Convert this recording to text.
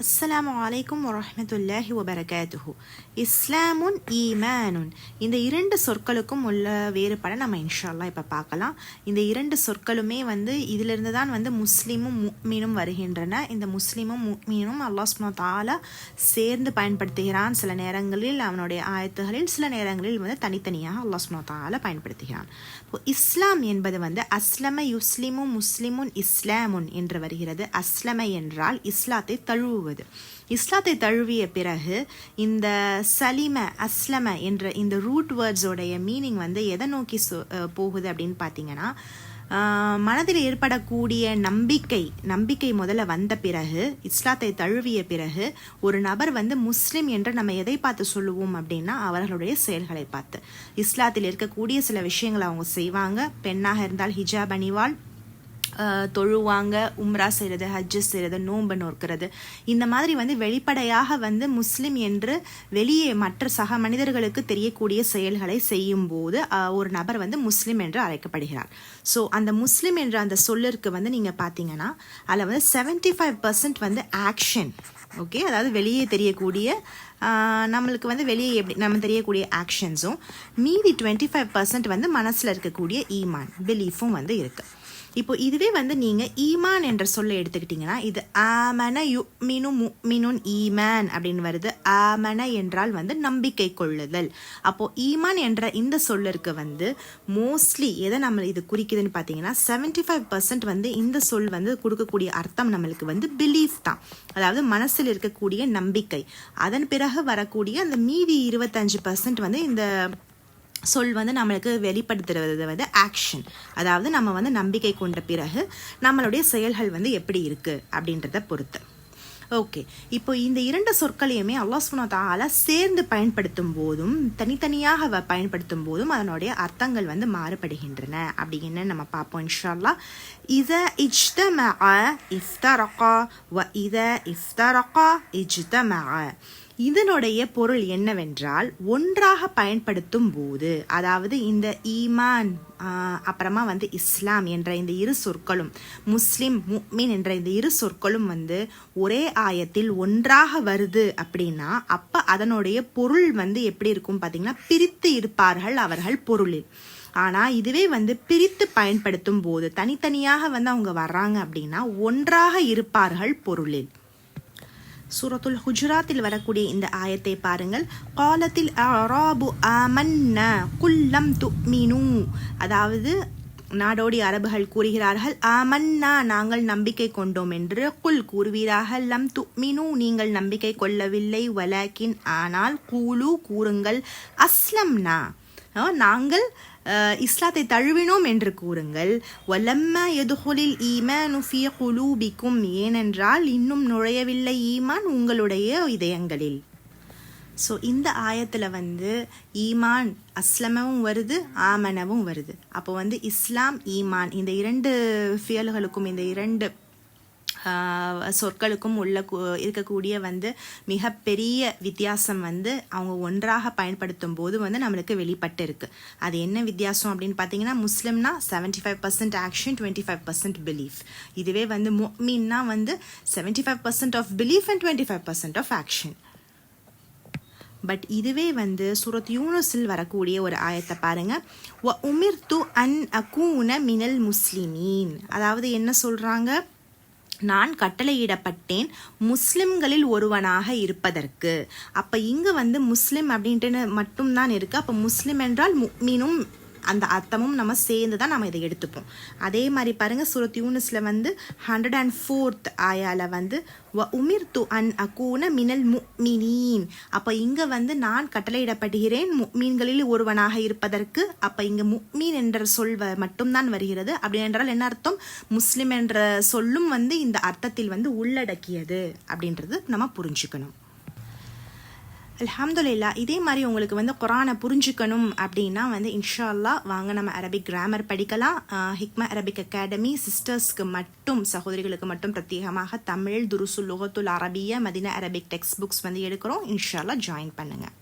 அஸ்ஸலாமு அலைக்கும் வரஹ்மத்துல்லாஹி வபரகாத்துஹு. இஸ்லாமுன் ஈமானுன், இந்த இரண்டு சொற்களுக்கும் உள்ள வேறுபாடை நம்ம இன்ஷா அல்லாஹ் இப்போ பார்க்கலாம். இந்த இரண்டு சொற்களுமே இதிலிருந்து தான் முஸ்லீமும் முஃமினும் வருகின்றன. இந்த முஸ்லீமும் முஃமினும் அல்லாஹ் சுப்ஹானஹு வ தஆலா சேர்ந்து பயன்படுத்துகிறான். சில நேரங்களில் அவனுடைய ஆயத்துகளில், சில நேரங்களில் தனித்தனியாக அல்லாஹ் சுப்ஹானஹு வ தஆலா பயன்படுத்துகிறான். இப்போ இஸ்லாம் என்பது அஸ்லம யுஸ்லிமு முஸ்லிமுன் இஸ்லாமுன் என்று வருகிறது. அஸ்லம என்றால் இஸ்லாத்தை தழுவுவது. இஸ்லாத்தை தழுவிய பிறகு இந்த சலிம அஸ்லம என்ற இந்த ரூட் வேர்ட்ஸோடைய மீனிங் எதை நோக்கி போகுது அப்படின்னு பார்த்தீங்கன்னா, மனதில் ஏற்படக்கூடிய நம்பிக்கை முதல்ல வந்த பிறகு, இஸ்லாத்தை தழுவிய பிறகு ஒரு நபர் முஸ்லிம் என்று நம்ம எதை பார்த்து சொல்லுவோம் அப்படின்னா, அவர்களுடைய செயல்களை பார்த்து. இஸ்லாத்தில் இருக்கக்கூடிய சில விஷயங்களை அவங்க செய்வாங்க. பெண்ணாக இருந்தால் ஹிஜாப் அணிவாள், தொழுவாங்க, உம்ரா செய்கிறது, ஹஜ்ஜு செய்கிறது, நோன்பு நோக்கிறது. இந்த மாதிரி வெளிப்படையாக முஸ்லிம் என்று வெளியே மற்ற சக மனிதர்களுக்கு தெரியக்கூடிய செயல்களை செய்யும் போது ஒரு நபர் முஸ்லிம் என்று அழைக்கப்படுகிறார். ஸோ அந்த முஸ்லிம் என்ற அந்த சொல்லிற்கு நீங்கள் பார்த்தீங்கன்னா அதில் 75% ஆக்ஷன். ஓகே, அதாவது வெளியே தெரியக்கூடிய நம்மளுக்கு வெளியே எப்படி நம்ம தெரியக்கூடிய ஆக்ஷன்ஸும், மீதி 25% மனசில் இருக்கக்கூடிய ஈமான் பிலீஃபும் இருக்குது. இப்போ இதுவே நீங்கள் ஈமான் என்ற சொல்லை எடுத்துக்கிட்டிங்கன்னா, இது ஆமன யுமினு முஃமினுன் ஈமான் அப்படின்னு வருது. ஆமன என்றால் நம்பிக்கை கொள்ளுதல். அப்போது ஈமான் என்ற இந்த சொல்லிற்கு மோஸ்ட்லி எதை நம்ம இது குறிக்குதுன்னு பார்த்தீங்கன்னா, 75% இந்த சொல் கொடுக்கக்கூடிய அர்த்தம் நம்மளுக்கு பிலீஃப் தான். அதாவது மனசில் இருக்கக்கூடிய நம்பிக்கை. அதன் பிறகு வரக்கூடிய அந்த மீதி 25% இந்த சொல் நம்மளுக்கு வெளிப்படுத்துறது ஆக்ஷன். அதாவது நம்ம நம்பிக்கை கொண்ட பிறகு நம்மளுடைய செயல்கள் எப்படி இருக்கு அப்படின்றத பொறுத்து. ஓகே, இப்போ இந்த இரண்டு சொற்களையுமே அல்லாஹ் சுப்ஹானஹு வ தஆலா சேர்ந்து பயன்படுத்தும் போதும் தனித்தனியாக பயன்படுத்தும் போதும் அதனுடைய அர்த்தங்கள் மாறுபடுகின்றன. அப்படின்னு நம்ம பார்ப்போம் இன்ஷா அல்லாஹ். இதா இஜ்தமஅ இஃப்தரகா வ இதா இஃப்தரகா இஜ்தமஅ. இதனுடைய பொருள் என்னவென்றால், ஒன்றாக பயன்படுத்தும் போது, அதாவது இந்த ஈமான் அப்புறமா இஸ்லாம் என்ற இந்த இரு சொற்களும், முஸ்லிம் முஃமின் என்ற இந்த இரு சொற்களும் ஒரே ஆயத்தில் ஒன்றாக வருது அப்படின்னா, அப்போ அதனுடைய பொருள் எப்படி இருக்கும் பார்த்தீங்கன்னா, பிரித்து இருப்பார்கள் அவர்கள் பொருளில். ஆனால் இதுவே பிரித்து பயன்படுத்தும் போது, தனித்தனியாக அவங்க வர்றாங்க அப்படின்னா ஒன்றாக இருப்பார்கள் பொருளில். சூரத்துல் ஹுஜராத்தில் வரக்கூடிய இந்த ஆயத்தை பாருங்கள். காலத்தில் அராபு ஆமன்னா குல்லம் துமினு. அதாவது நாடோடி அரபுகள் கூறுகிறார்கள், ஆமன்னா நாங்கள் நம்பிக்கை கொண்டோம் என்று. குல் கூறுவீராக, லம் துமினு நீங்கள் நம்பிக்கை கொள்ளவில்லை, வலக்கின் ஆனால், கூலு கூறுங்கள், அஸ்லம்னா நாங்கள் இஸ்லாத்தை தழுவினோம் என்று கூறுங்கள். வலம்மா யதுகுலில் ஈமானு ஃபீ குலூபிக்கும், ஏனென்றால் இன்னும் நுழையவில்லை ஈமான் உங்களுடைய இதயங்களில். ஸோ இந்த ஆயத்தில் ஈமான் அஸ்லமவும் வருது, ஆமனவும் வருது. அப்போ இஸ்லாம் ஈமான் இந்த இரண்டு ஃபியல்களுக்கும், இந்த இரண்டு சொற்களுக்கும் இருக்கக்கூடிய மிகப்பெரிய வித்தியாசம் அவங்க ஒன்றாக பயன்படுத்தும் போது நம்மளுக்கு வெளிப்பட்டு இருக்கு. அது என்ன வித்தியாசம் அப்படின்னு பார்த்தீங்கன்னா, முஸ்லிம்னா 75% ஆக்ஷன், 25% பிலீஃப். இதுவே முஃமின்னா 75% of belief and 25% of action. But இதுவே சூரத் யூனுஸில் வரக்கூடிய ஒரு ஆயத்தை பாருங்க. வ உமிர்து அன் அகூன மினல் முஸ்லிமீன். அதாவது என்ன சொல்றாங்க, நான் கட்டளையிடப்பட்டேன் முஸ்லிம்களில் ஒருவனாக இருப்பதற்கு. அப்போ இங்கே முஸ்லிம் அப்படின்ட்டு மட்டும்தான் இருக்குது. அப்போ முஸ்லிம் என்றால் முஃமினும் அந்த அர்த்தமும் நம்ம சேர்ந்து தான் நம்ம இதை எடுத்துப்போம். அதே மாதிரி பாருங்கள், சூரத் யூனுஸில் 104th ஆயால வ உமிர்து அன் அகூன மினல் முஃமினீன். அப்போ இங்கே நான் கட்டளையிடப்படுகிறேன் முஃமின்களில் ஒருவனாக இருப்பதற்கு. அப்போ இங்கே முஃமின் என்ற சொல் மட்டும்தான் வருகிறது. அப்படி என்றால் என்ன அர்த்தம், முஸ்லிம் என்ற சொல்லும் இந்த அர்த்தத்தில் உள்ளடக்கியது அப்படின்றது நம்ம புரிஞ்சுக்கணும். அல்ஹம்துலில்லாஹ். இதே மாதிரி உங்களுக்கு குரானை புரிஞ்சுக்கணும் அப்படின்னா இன்ஷா அல்லாஹ் வாங்க நம்ம அரபிக் கிராமர் படிக்கலாம். ஹிக்மா அரபிக் அகாடமி சிஸ்டர்ஸ்க்கு மட்டும், சகோதரிகளுக்கு மட்டும் பிரத்யேகமாக தமிழ் துருசுல் லுகத்துல் அரபியா மதீனா அரபிக் டெக்ஸ்ட் புக்ஸ் எடுக்கிறோம். இன்ஷா அல்லாஹ் ஜாயின் பண்ணுங்கள்.